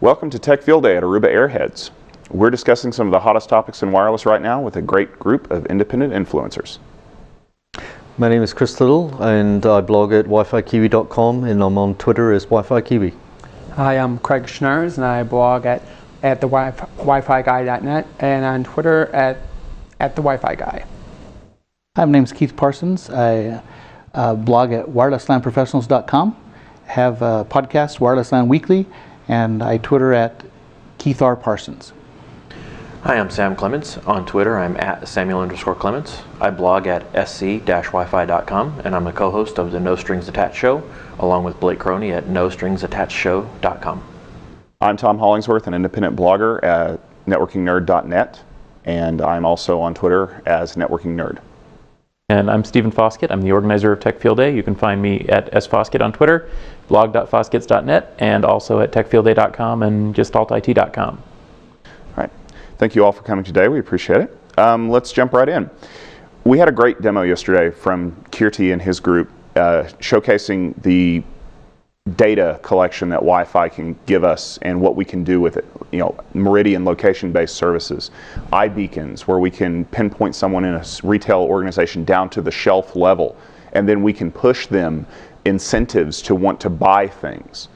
Welcome to Tech Field Day at Aruba Airheads. We're discussing some of the hottest topics in wireless right now with a great group of independent influencers. My name is Chris Little and I blog at wifikiwi.com and I'm on Twitter as WiFiKiwi. Hi, I'm Craig Schnurz and I blog at the wifiguy.net and on Twitter at the Wi-Fi Guy. Hi, my name is Keith Parsons. I blog at wirelesslandprofessionals.com, have a podcast, Wireless Land Weekly, and I Twitter at Keith R. Parsons. Hi, I'm Sam Clements. On Twitter, I'm at Samuel_Clements. I blog at sc-wifi.com, and I'm a co-host of the No Strings Attached show, along with Blake Croney at nostringsattachedshow.com. I'm Tom Hollingsworth, an independent blogger at networkingnerd.net, and I'm also on Twitter as Networking Nerd. And I'm Stephen Foskett. I'm the organizer of Tech Field Day. You can find me at sfoskett on Twitter, blog.fosketts.net, and also at techfieldday.com and justaltit.com. All right. Thank you all for coming today. We appreciate it. Let's jump right in. We had a great demo yesterday from Kirti and his group showcasing the data collection that Wi-Fi can give us and what we can do with it. You know, Meridian location-based services, iBeacons, where we can pinpoint someone in a retail organization down to the shelf level, and then we can push them incentives to want to buy things.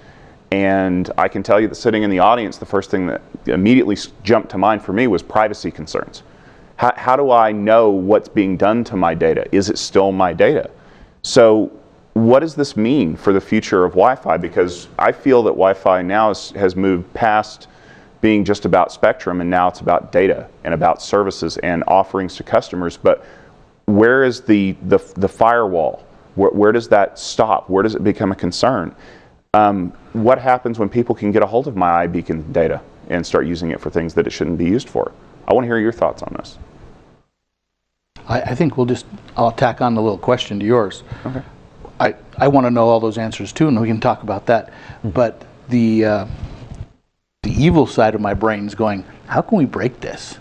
And I can tell you that sitting in the audience, the first thing that immediately jumped to mind for me was privacy concerns. How do I know what's being done to my data? Is it still my data? So what does this mean for the future of Wi-Fi? Because I feel that Wi-Fi now has moved past being just about spectrum, and now it's about data and about services and offerings to customers. But where is the firewall? Where does that stop? Where does it become a concern? What happens when people can get a hold of my iBeacon data and start using it for things that it shouldn't be used for? I want to hear your thoughts on this. I think I'll tack on a little question to yours. Okay. I want to know all those answers too, and we can talk about that. But the evil side of my brain is going, how can we break this?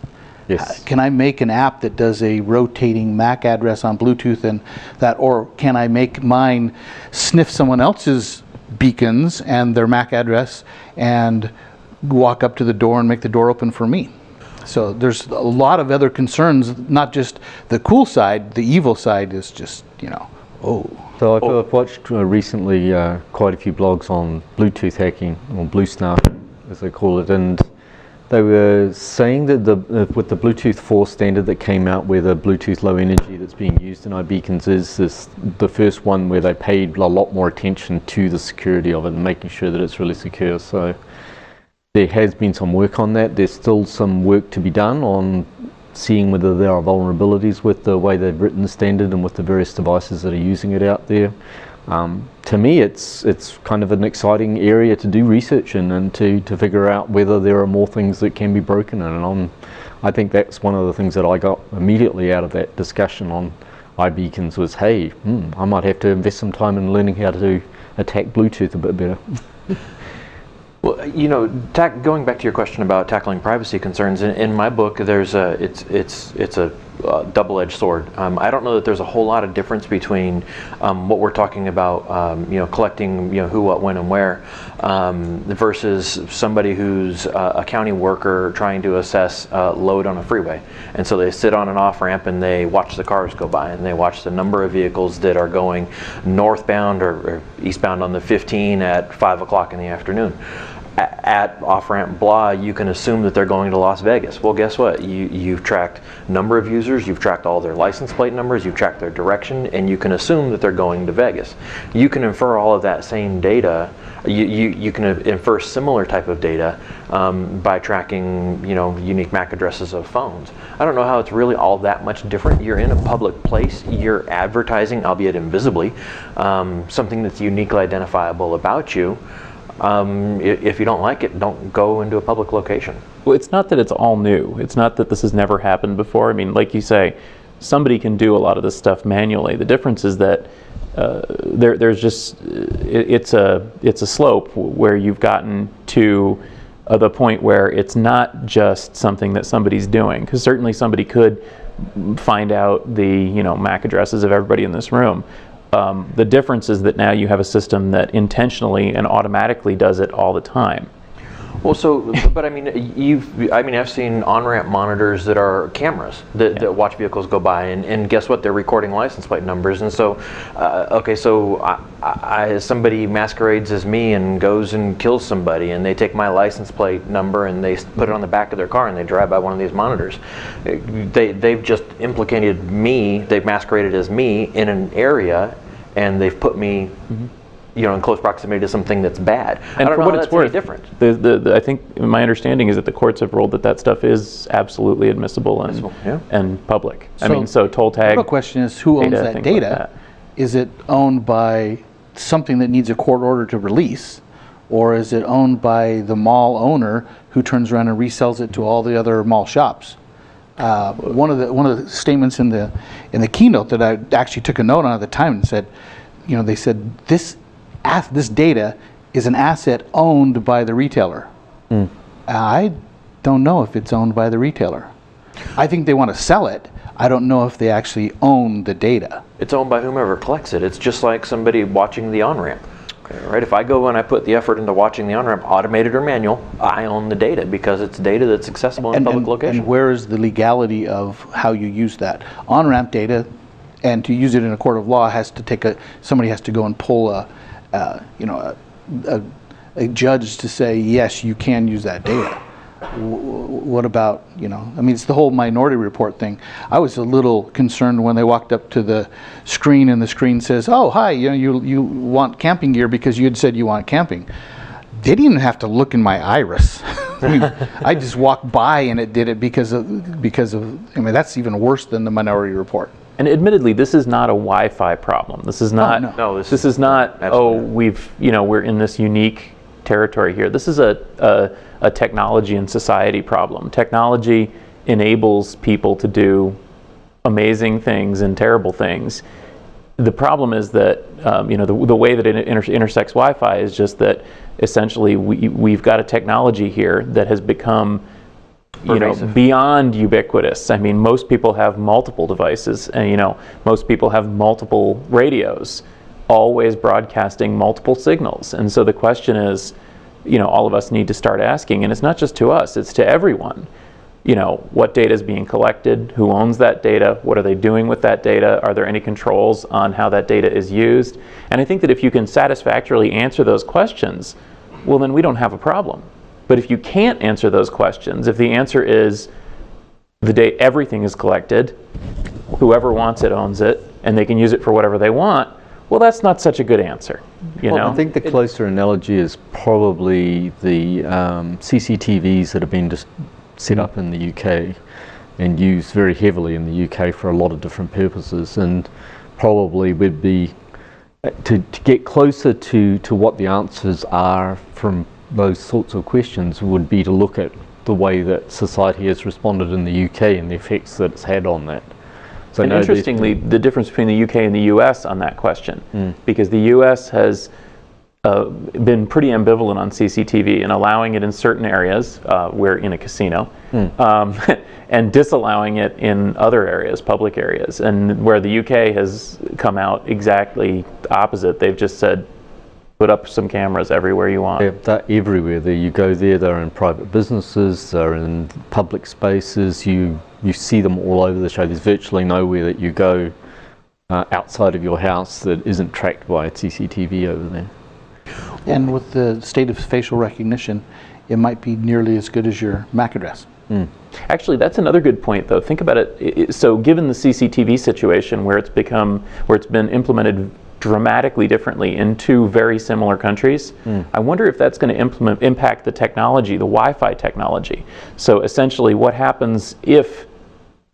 Yes. Can I make an app that does a rotating MAC address on Bluetooth and that, or can I make mine sniff someone else's beacons and their MAC address and walk up to the door and make the door open for me? So there's a lot of other concerns, not just the cool side, the evil side is just, oh. So I've watched recently quite a few blogs on Bluetooth hacking, or blue snuff as they call it, and they were saying that with the Bluetooth 4 standard that came out, where the Bluetooth low energy that's being used in iBeacons is the first one where they paid a lot more attention to the security of it and making sure that it's really secure. So there has been some work on that. There's still some work to be done on seeing whether there are vulnerabilities with the way they've written the standard and with the various devices that are using it out there. To me, it's kind of an exciting area to do research in and to figure out whether there are more things that can be broken in. And I think that's one of the things that I got immediately out of that discussion on iBeacons was, hey, I might have to invest some time in learning how to attack Bluetooth a bit better. Well, going back to your question about tackling privacy concerns, in my book, it's a double-edged sword. I don't know that there's a whole lot of difference between what we're talking about, collecting, who, what, when, and where, versus somebody who's a county worker trying to assess load on a freeway. And so they sit on an off-ramp and they watch the cars go by and they watch the number of vehicles that are going northbound or eastbound on the 15 at 5 o'clock in the afternoon. At off-ramp blah, you can assume that they're going to Las Vegas. Well, guess what? You've tracked number of users, you've tracked all their license plate numbers, you've tracked their direction, and you can assume that they're going to Vegas. You can infer all of that same data. You can infer similar type of data by tracking, unique MAC addresses of phones. I don't know how it's really all that much different. You're in a public place. You're advertising, albeit invisibly, something that's uniquely identifiable about you. If you don't like it, don't go into a public location. Well, it's not that it's all new. It's not that this has never happened before. I mean, like you say, somebody can do a lot of this stuff manually. The difference is that there's just it's a slope where you've gotten to the point where it's not just something that somebody's doing, because certainly somebody could find out the MAC addresses of everybody in this room. The difference is that now you have a system that intentionally and automatically does it all the time. Well, so, but I mean, I've seen on-ramp monitors that are cameras that watch vehicles go by, and guess what? They're recording license plate numbers. And so, somebody masquerades as me and goes and kills somebody, and they take my license plate number and they put it on the back of their car and they drive by one of these monitors. They've just implicated me. They've masqueraded as me in an area, and they've put me. In close proximity to something that's bad. And for what it's worth, different. I think my understanding is that the courts have ruled that stuff is absolutely admissible and public. So toll tag. The real question is, who owns that data? Is it owned by something that needs a court order to release, or is it owned by the mall owner who turns around and resells it to all the other mall shops? One of the statements in the keynote that I actually took a note on at the time and said, they said this data is an asset owned by the retailer. I don't know if it's owned by the retailer. I think they want to sell it. I don't know if they actually own the data. It's owned by whomever collects it. It's just like somebody watching the on-ramp. Right? If I go and I put the effort into watching the on-ramp, automated or manual, I own the data because it's data that's accessible in public location. And where is the legality of how you use that? On-ramp data, and to use it in a court of law, somebody has to go and pull a judge to say, yes, you can use that data. What about, it's the whole Minority Report thing. I was a little concerned when they walked up to the screen and the screen says, oh, hi, you want camping gear because you had said you want camping. They didn't even have to look in my iris. I just walked by and it did it because of, that's even worse than the Minority Report. And admittedly, this is not a Wi-Fi problem. This is not. Oh, no. This is not. We're in this unique territory here. This is a technology and society problem. Technology enables people to do amazing things and terrible things. The problem is that the way that it intersects Wi-Fi is just that essentially we've got a technology here that has become beyond ubiquitous. Most people have multiple devices, and most people have multiple radios, always broadcasting multiple signals. And so the question is, all of us need to start asking, and it's not just to us, it's to everyone. What data is being collected? Who owns that data? What are they doing with that data? Are there any controls on how that data is used? And I think that if you can satisfactorily answer those questions, well, then we don't have a problem. But if you can't answer those questions, if the answer is everything is collected, whoever wants it owns it, and they can use it for whatever they want, well, that's not such a good answer. I think the closer analogy is probably the CCTVs that have been just set up in the UK and used very heavily in the UK for a lot of different purposes, and probably would be to get closer to what the answers are from those sorts of questions would be to look at the way that society has responded in the UK and the effects that it's had on that. So and interestingly, the difference between the UK and the US on that question, because the US has been pretty ambivalent on CCTV and allowing it in certain areas, where in a casino, and disallowing it in other areas, public areas, and where the UK has come out exactly opposite. They've just said, put up some cameras everywhere you want. Yeah, they're everywhere. You go there, they're in private businesses, they're in public spaces, you see them all over the show. There's virtually nowhere that you go outside of your house that isn't tracked by CCTV over there. And with the state of facial recognition, it might be nearly as good as your MAC address. Actually, that's another good point, though. Think about it. So given the CCTV situation where it's been implemented dramatically differently in two very similar countries, I wonder if that's going to impact the technology, the Wi-Fi technology. So essentially what happens if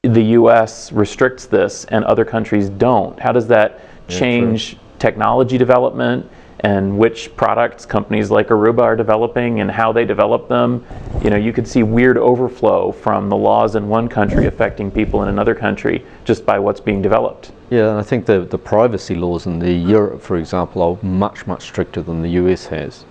the US restricts this and other countries don't? How does that change technology development and which products companies like Aruba are developing and how they develop them? You could see weird overflow from the laws in one country affecting people in another country just by what's being developed. Yeah, and I think the privacy laws in Europe, for example, are much, much stricter than the US has.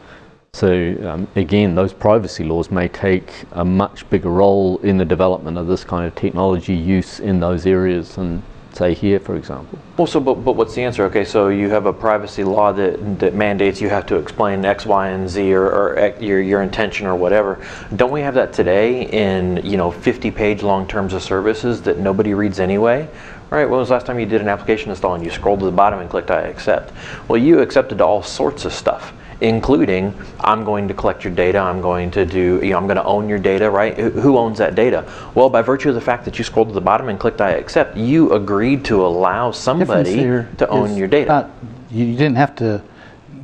So again, those privacy laws may take a much bigger role in the development of this kind of technology use in those areas, and say here, for example. Well, so but what's the answer? Okay, so you have a privacy law that mandates you have to explain X, Y, and Z, or your intention or whatever. Don't we have that today in 50-page long terms of services that nobody reads anyway? Right, when was the last time you did an application install and you scrolled to the bottom and clicked I accept? Well, you accepted all sorts of stuff, including I'm going to collect your data, I'm going to do, I'm going to own your data, right? Who owns that data? Well, by virtue of the fact that you scrolled to the bottom and clicked I accept, you agreed to allow somebody to own your data. You didn't have to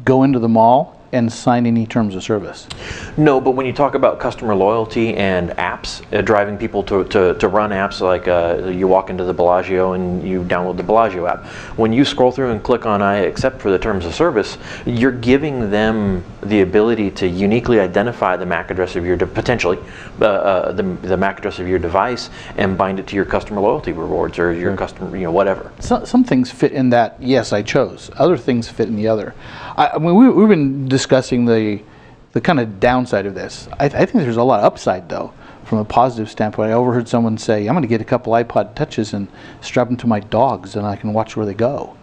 go into the mall and sign any terms of service. No, but when you talk about customer loyalty and apps, driving people to run apps like you walk into the Bellagio and you download the Bellagio app. When you scroll through and click on I accept for the terms of service, you're giving them the ability to uniquely identify the MAC address of your, potentially, the MAC address of your device and bind it to your customer loyalty rewards or your customer, whatever. Some things fit in that, yes, I chose. Other things fit in the other. I mean, we've been discussing the kind of downside of this. I think there's a lot of upside, though, from a positive standpoint. I overheard someone say, I'm going to get a couple iPod Touches and strap them to my dogs and I can watch where they go.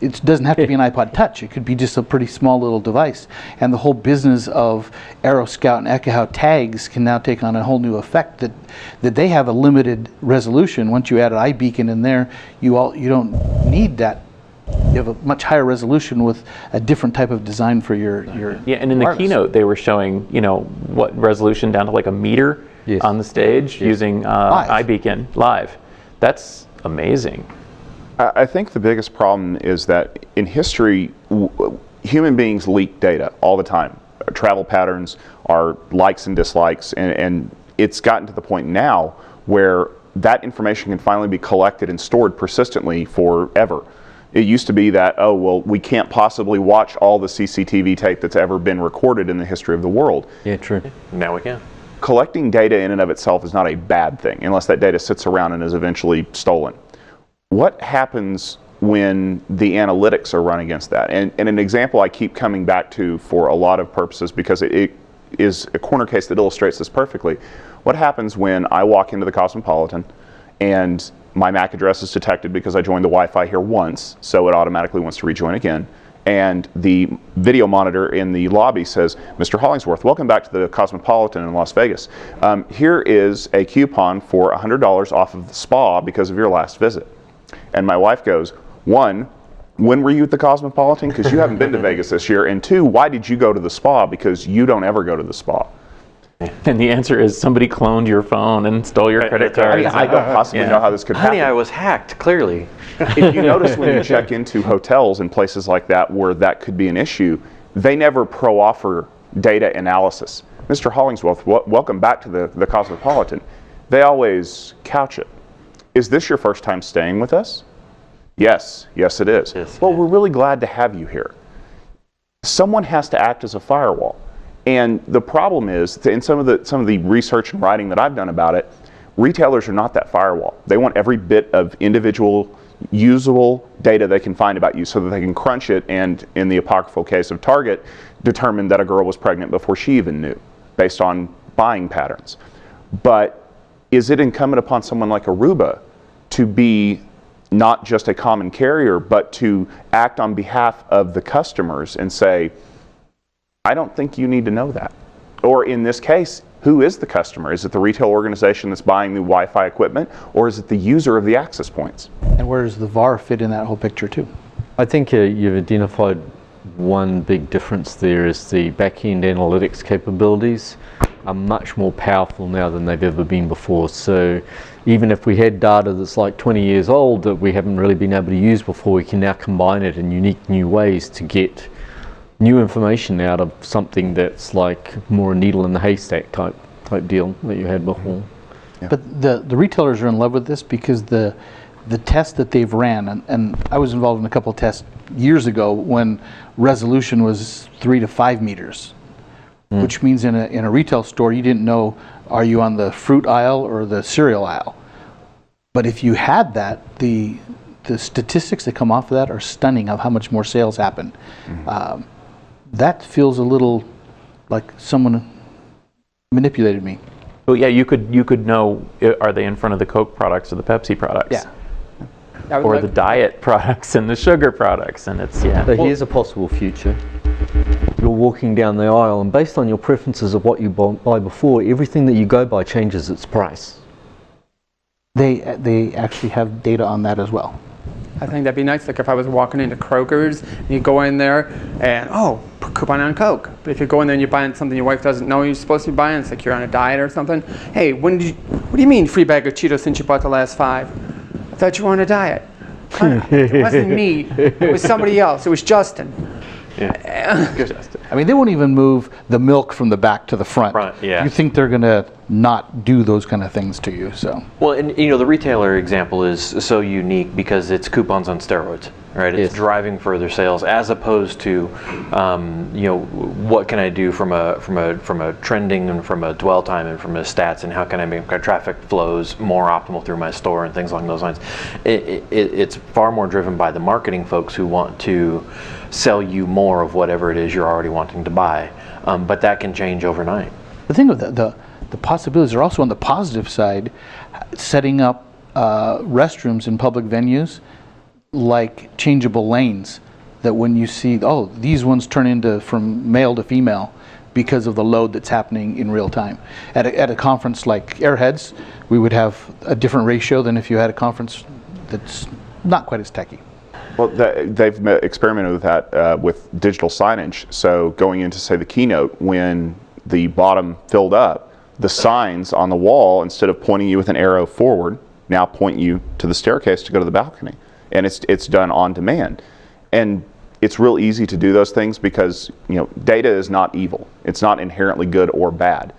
It doesn't have to be an iPod Touch. It could be just a pretty small little device. And the whole business of AeroScout and Ekahau tags can now take on a whole new effect that they have a limited resolution. Once you add an iBeacon in there, you don't need that. You have a much higher resolution with a different type of design for your yeah, and in the keynote they were showing what resolution down to like a meter on the stage using iBeacon live. That's amazing. I think the biggest problem is that in history, human beings leak data all the time. Our travel patterns, our likes and dislikes, and it's gotten to the point now where that information can finally be collected and stored persistently forever. It used to be that, oh, well, we can't possibly watch all the CCTV tape that's ever been recorded in the history of the world. Yeah, true. Now we can. Collecting data in and of itself is not a bad thing, unless that data sits around and is eventually stolen. What happens when the analytics are run against that? And an example I keep coming back to for a lot of purposes, because it is a corner case that illustrates this perfectly. What happens when I walk into the Cosmopolitan and my MAC address is detected because I joined the Wi-Fi here once, so it automatically wants to rejoin again. And the video monitor in the lobby says, Mr. Hollingsworth, welcome back to the Cosmopolitan in Las Vegas. Here is a coupon for $100 off of the spa because of your last visit. And my wife goes, one, when were you at the Cosmopolitan? Because you haven't been to Vegas this year. And two, why did you go to the spa? Because you don't ever go to the spa. And the answer is somebody cloned your phone and stole your credit card. I don't possibly know how this could happen. Honey, I was hacked, clearly. If you notice when you check into hotels and places like that where that could be an issue, they never pro-offer data analysis. Mr. Hollingsworth, welcome back to the Cosmopolitan. They always couch it. Is this your first time staying with us? Yes, yes it is. Yes, well, we're really glad to have you here. Someone has to act as a firewall. And the problem is, in some of the research and writing that I've done about it, retailers are not that firewall. They want every bit of individual usable data they can find about you so that they can crunch it and, in the apocryphal case of Target, determine that a girl was pregnant before she even knew, based on buying patterns. But is it incumbent upon someone like Aruba to be not just a common carrier, but to act on behalf of the customers and say, I don't think you need to know that? Or in this case, who is the customer? Is it the retail organization that's buying the Wi-Fi equipment, or is it the user of the access points? And where does the VAR fit in that whole picture too? I think you've identified one big difference there is the back-end analytics capabilities are much more powerful now than they've ever been before. So even if we had data that's like 20 years old that we haven't really been able to use before, we can now combine it in unique new ways to get new information out of something that's like more a needle in the haystack type deal that you had before. Yeah. But the retailers are in love with this because the test that they've ran, and I was involved in a couple of tests years ago when resolution was 3 to 5 meters, which means in a retail store you didn't know, are you on the fruit aisle or the cereal aisle? But if you had that, the statistics that come off of that are stunning of how much more sales happen. That feels a little like someone manipulated me. Well, yeah, you could know, are they in front of the Coke products or the Pepsi products? Yeah. or the diet products and the sugar products, and it's So here's a possible future. You're walking down the aisle, and based on your preferences of what you buy before, everything that you go by changes its price. They actually have data on that as well. I think that'd be nice. Like if I was walking into Kroger's, and you go in there and coupon on Coke. But if you go in there and you're buying something your wife doesn't know you're supposed to be buying, it's like you're on a diet or something. Hey, what do you mean free bag of Cheetos since you bought the last 5? I thought you were on a diet. It wasn't me. It was somebody else. It was Justin. Yeah. I mean, they won't even move the milk from the back to the front. Yeah. You think they're going to not do those kind of things to you, so. Well, and the retailer example is so unique because it's coupons on steroids, right? It's driving further sales as opposed to, what can I do from a trending and from a dwell time and from a stats and how can I make my traffic flows more optimal through my store and things along those lines. It's far more driven by the marketing folks who want to sell you more of whatever it is you're already wanting to buy, but that can change overnight. The thing with the possibilities are also on the positive side, setting up restrooms in public venues like changeable lanes, that when you see, these ones turn into from male to female because of the load that's happening in real time. At a conference like Airheads, we would have a different ratio than if you had a conference that's not quite as techy. Well, they've experimented with that with digital signage. So going into, say, the keynote, when the bottom filled up, the signs on the wall, instead of pointing you with an arrow forward, now point you to the staircase to go to the balcony. And it's done on demand. And it's real easy to do those things because data is not evil. It's not inherently good or bad.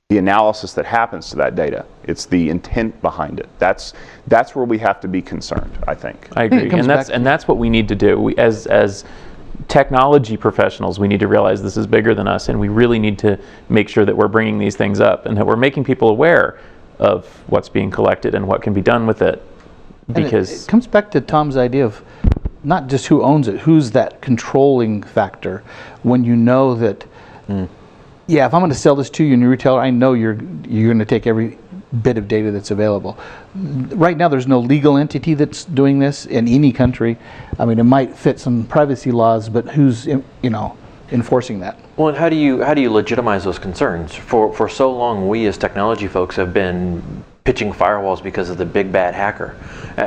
The analysis that happens to that data, it's the intent behind it. That's where we have to be concerned, I think. I agree, and that's what we need to do. We, as technology professionals, we need to realize this is bigger than us, and we really need to make sure that we're bringing these things up and that we're making people aware of what's being collected and what can be done with it. Because it comes back to Tom's idea of not just who owns it, who's that controlling factor. When you know that, if I'm going to sell this to you and you're a retailer, I know you're going to take every bit of data that's available. Right now, there's no legal entity that's doing this in any country. I mean, it might fit some privacy laws, but who's enforcing that? Well, and how do you legitimize those concerns? For so long, we as technology folks have been pitching firewalls because of the big bad hacker.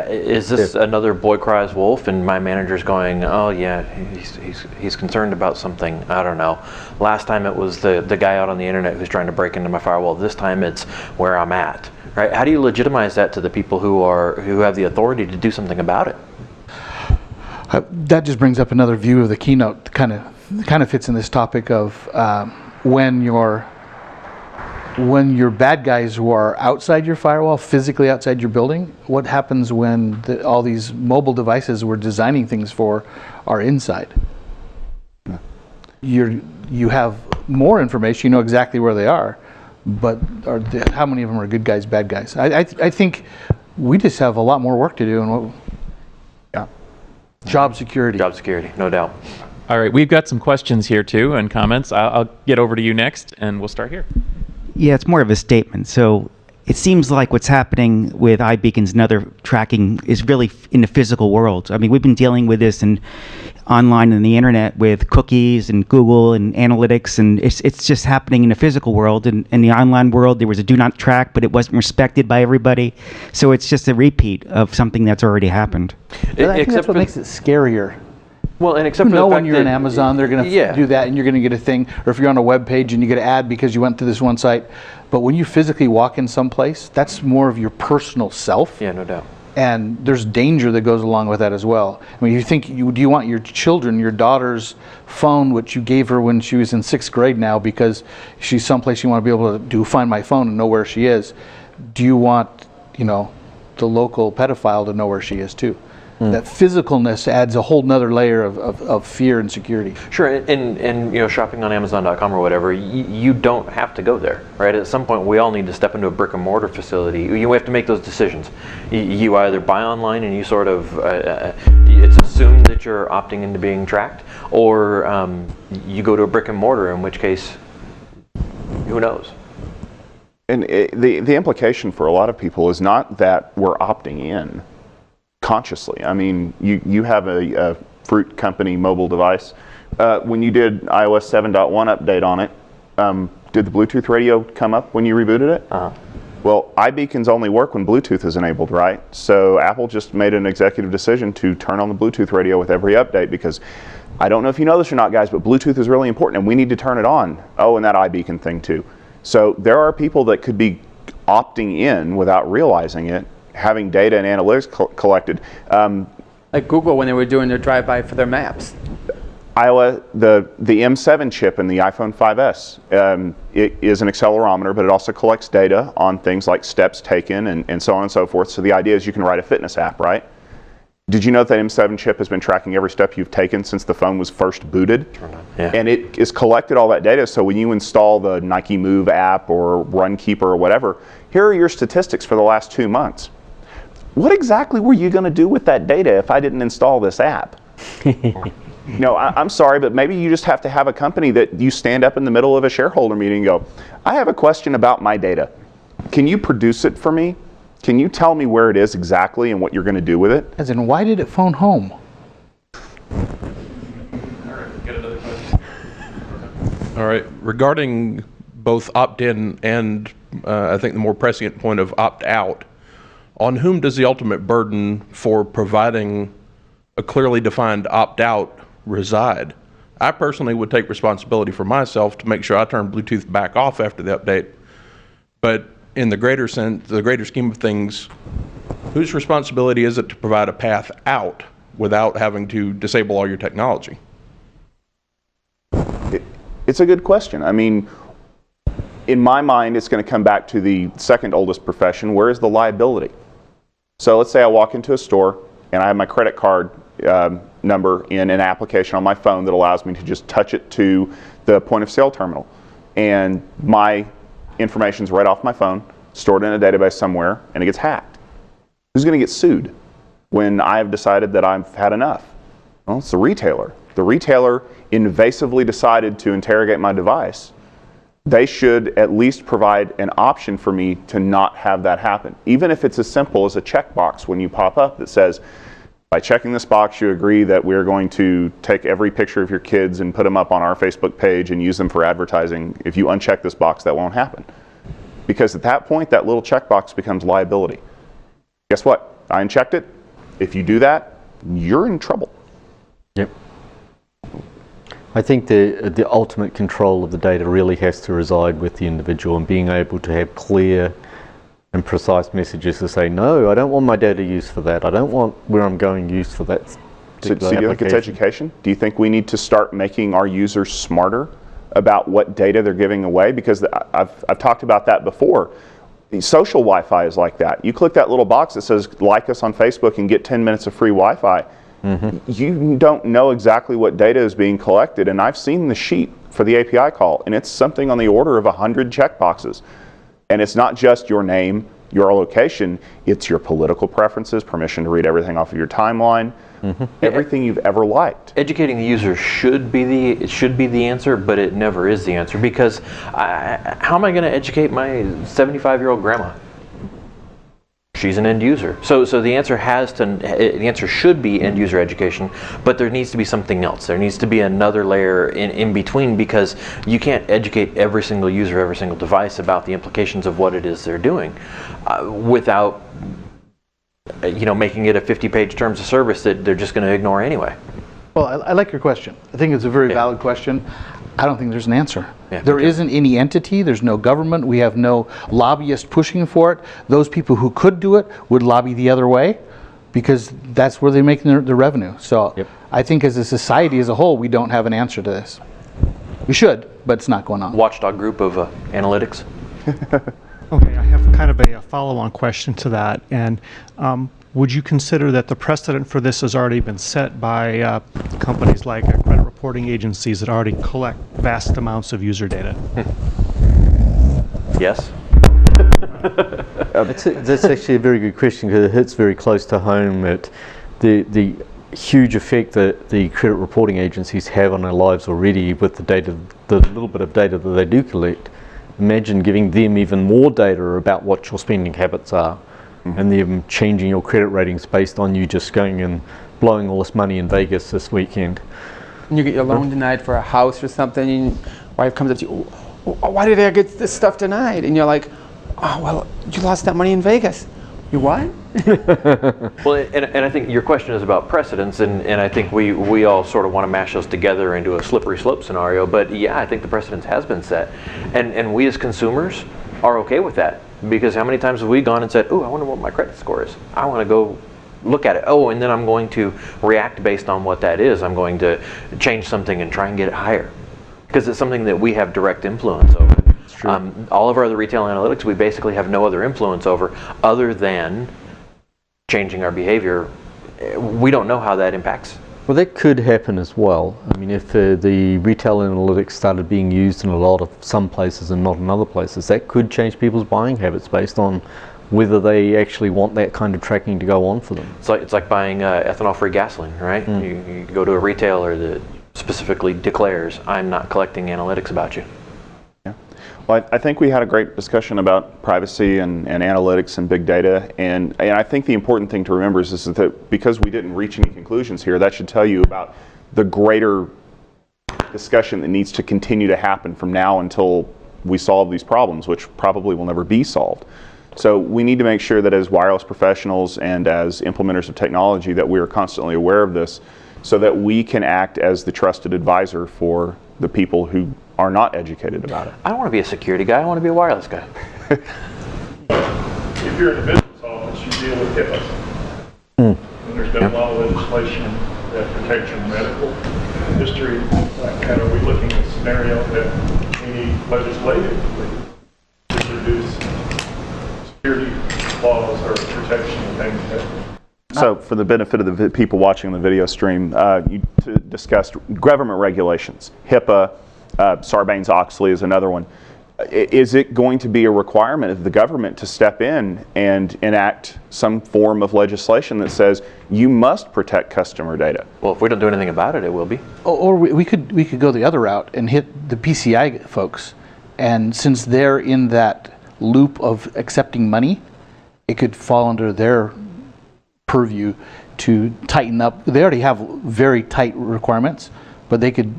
Is this another boy cries wolf? And my manager's going, oh yeah, he's concerned about something. I don't know. Last time it was the guy out on the internet who's trying to break into my firewall. This time it's where I'm at. Right? How do you legitimize that to the people who have the authority to do something about it? That just brings up another view of the keynote. Kind of fits in this topic of when your bad guys who are outside your firewall, physically outside your building, what happens when all these mobile devices we're designing things for are inside? You have more information, you know exactly where they are, but how many of them are good guys, bad guys? I think we just have a lot more work to do. And job security. Job security, no doubt. All right, we've got some questions here too and comments. I'll get over to you next, and we'll start here. Yeah, it's more of a statement. So it seems like what's happening with iBeacons and other tracking is really in the physical world. I mean, we've been dealing with this online and the internet with cookies and Google and analytics, and it's just happening in the physical world. And in the online world, there was a do not track, but it wasn't respected by everybody. So it's just a repeat of something that's already happened. I think that's what makes it scarier. Well, and except for the fact when you're in Amazon, they're going to do that, and you're going to get a thing. Or if you're on a web page and you get an ad because you went to this one site. But when you physically walk in someplace, that's more of your personal self. Yeah, no doubt. And there's danger that goes along with that as well. I mean, do you want your children, your daughter's phone, which you gave her when she was in 6th grade now, because she's someplace you want to be able to find my phone and know where she is? Do you want, the local pedophile to know where she is too? That physicalness adds a whole nother layer of fear and security. Sure, and shopping on Amazon.com or whatever, you don't have to go there, right? At some point, we all need to step into a brick and mortar facility. You have to make those decisions. You either buy online and you sort of, it's assumed that you're opting into being tracked, or you go to a brick and mortar, in which case, who knows? And the implication for a lot of people is not that we're opting in. consciously. I mean, you have a fruit company mobile device. When you did iOS 7.1 update on it, did the Bluetooth radio come up when you rebooted it? Well, iBeacons only work when Bluetooth is enabled, right? So Apple just made an executive decision to turn on the Bluetooth radio with every update, because I don't know if you know this or not, guys, but Bluetooth is really important and we need to turn it on. Oh, and that iBeacon thing too. So there are people that could be opting in without realizing it, having data and analytics collected. Like Google when they were doing their drive-by for their maps. iOS, the M7 chip in the iPhone 5S, it is an accelerometer, but it also collects data on things like steps taken and so on and so forth. So the idea is you can write a fitness app, right? Did you know that M7 chip has been tracking every step you've taken since the phone was first booted? Yeah. And it has collected all that data, so when you install the Nike Move app or Runkeeper or whatever, here are your statistics for the last 2 months. What exactly were you going to do with that data if I didn't install this app? No, I'm sorry, but maybe you just have to have a company that you stand up in the middle of a shareholder meeting and go, I have a question about my data. Can you produce it for me? Can you tell me where it is exactly and what you're going to do with it? As in, why did it phone home? All right, regarding both opt-in and I think the more prescient point of opt-out, on whom does the ultimate burden for providing a clearly defined opt-out reside? I personally would take responsibility for myself to make sure I turn Bluetooth back off after the update, but in the greater sense, the greater scheme of things, whose responsibility is it to provide a path out without having to disable all your technology? It's a good question. I mean, in my mind, it's going to come back to the second oldest profession. Where is the liability? So let's say I walk into a store and I have my credit card number in an application on my phone that allows me to just touch it to the point of sale terminal. And my information's right off my phone, stored in a database somewhere, and it gets hacked. Who's going to get sued when I've decided that I've had enough? Well, it's the retailer. The retailer invasively decided to interrogate my device. They should at least provide an option for me to not have that happen. Even if it's as simple as a checkbox when you pop up that says, by checking this box, you agree that we're going to take every picture of your kids and put them up on our Facebook page and use them for advertising. If you uncheck this box, that won't happen. Because at that point, that little checkbox becomes liability. Guess what? I unchecked it. If you do that, you're in trouble. Yep. I think the ultimate control of the data really has to reside with the individual, and being able to have clear and precise messages to say, no, I don't want my data used for that. I don't want where I'm going used for that. So do you think it's education? Do you think we need to start making our users smarter about what data they're giving away? Because I've talked about that before. Social Wi-Fi is like that. You click that little box that says, like us on Facebook and get 10 minutes of free Wi-Fi. You don't know exactly what data is being collected. And I've seen the sheet for the API call, and it's something on the order of 100 checkboxes. And it's not just your name, your location, it's your political preferences, permission to read everything off of your timeline, everything you've ever liked. Educating the user should be the answer, but it never is the answer, because how am I going to educate my 75-year-old grandma? She's an end user. So the answer should be end user education, but there needs to be something else. There needs to be another layer in between, because you can't educate every single user, every single device about the implications of what it is they're doing without making it a 50-page terms of service that they're just going to ignore anyway. Well, I like your question. I think it's a very valid question. I don't think there's an answer. Yeah, there isn't any entity, there's no government, we have no lobbyist pushing for it. Those people who could do it would lobby the other way, because that's where they're making their revenue. So I think as a society as a whole, we don't have an answer to this. We should, but it's not going on. Watchdog group of analytics. Okay, I have kind of a follow-on question to that. And would you consider that the precedent for this has already been set by companies like credit reporting agencies that already collect vast amounts of user data? Yes. That's actually a very good question, because it hits very close to home at the huge effect that the credit reporting agencies have on our lives already with the data, the little bit of data that they do collect. Imagine giving them even more data about what your spending habits are. and them changing your credit ratings based on you just going and blowing all this money in Vegas this weekend. And you get your loan denied for a house or something, and your wife comes up to you, "Oh, why did I get this stuff denied?" And you're like, "Oh, well, you lost that money in Vegas." You what? Well, and I think your question is about precedents, and I think we all sort of want to mash those together into a slippery slope scenario. But yeah, I think the precedent has been set, and we as consumers are okay with that, because how many times have we gone and said, "Oh, I wonder what my credit score is. I want to go look at it. Oh, and then I'm going to react based on what that is. I'm going to change something and try and get it higher," because it's something that we have direct influence over. All of our other retail analytics, we basically have no other influence over other than changing our behavior. We don't know how that impacts. Well, that could happen as well. I mean, if the retail analytics started being used in a lot of some places and not in other places, that could change people's buying habits based on whether they actually want that kind of tracking to go on for them. It's like buying ethanol-free gasoline, right? You go to a retailer that specifically declares, "I'm not collecting analytics about you." Well, I think we had a great discussion about privacy and analytics and big data, and I think the important thing to remember is that because we didn't reach any conclusions here, that should tell you about the greater discussion that needs to continue to happen from now until we solve these problems, which probably will never be solved. So we need to make sure that as wireless professionals and as implementers of technology that we are constantly aware of this, so that we can act as the trusted advisor for the people who are not educated about it. I don't want to be a security guy, I want to be a wireless guy. If you're in the business office, you deal with HIPAA. And there's been a lot of legislation that protects your medical history. Like, are we looking at a scenario that we need legislatively to introduce security laws or protection and things like that? So for the benefit of the people watching the video stream, you discussed government regulations. HIPAA, Sarbanes-Oxley is another one. Is it going to be a requirement of the government to step in and enact some form of legislation that says you must protect customer data? Well, if we don't do anything about it, it will be. Or we could go the other route and hit the PCI folks, and since they're in that loop of accepting money, it could fall under their purview to tighten up. They already have very tight requirements, but they could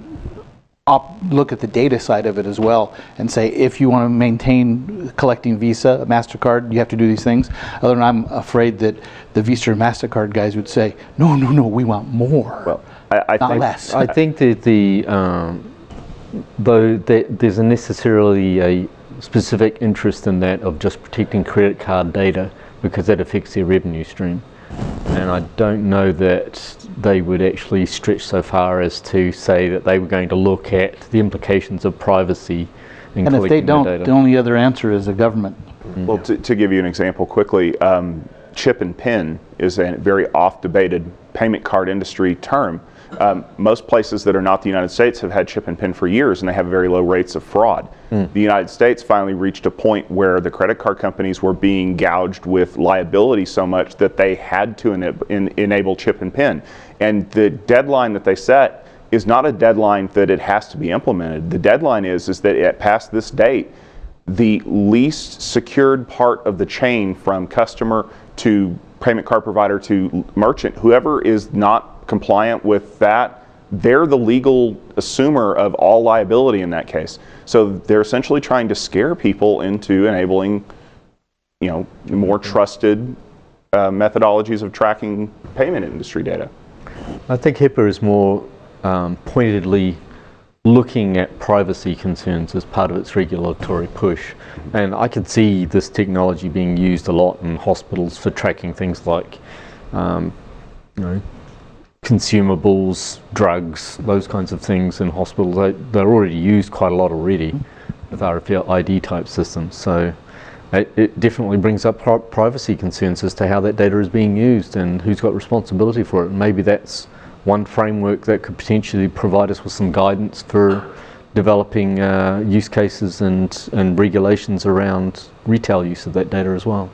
look at the data side of it as well and say, if you want to maintain collecting Visa, MasterCard, you have to do these things. Other than I'm afraid that the Visa or MasterCard guys would say, no, we want more, well, I not think, less. I think that there's necessarily a specific interest in that of just protecting credit card data because that affects their revenue stream. And I don't know that they would actually stretch so far as to say that they were going to look at the implications of privacy in And if they collecting don't, the data. the only other answer is the government. well, to give you an example quickly, chip and PIN is a very oft-debated payment card industry term. Most places that are not the United States have had chip and PIN for years, and they have very low rates of fraud. The United States finally reached a point where the credit card companies were being gouged with liability so much that they had to enable chip and PIN. And the deadline that they set is not a deadline that it has to be implemented. The deadline is that at past this date, the least secured part of the chain from customer to payment card provider to merchant, whoever is not compliant with that, they're the legal assumer of all liability in that case. So they're essentially trying to scare people into enabling, more trusted methodologies of tracking payment industry data. I think HIPAA is more pointedly looking at privacy concerns as part of its regulatory push. And I could see this technology being used a lot in hospitals for tracking things like consumables, drugs, those kinds of things in hospitals. They're already used quite a lot already with RFID type systems. So it definitely brings up privacy concerns as to how that data is being used and who's got responsibility for it. And maybe that's one framework that could potentially provide us with some guidance for developing use cases and regulations around retail use of that data as well.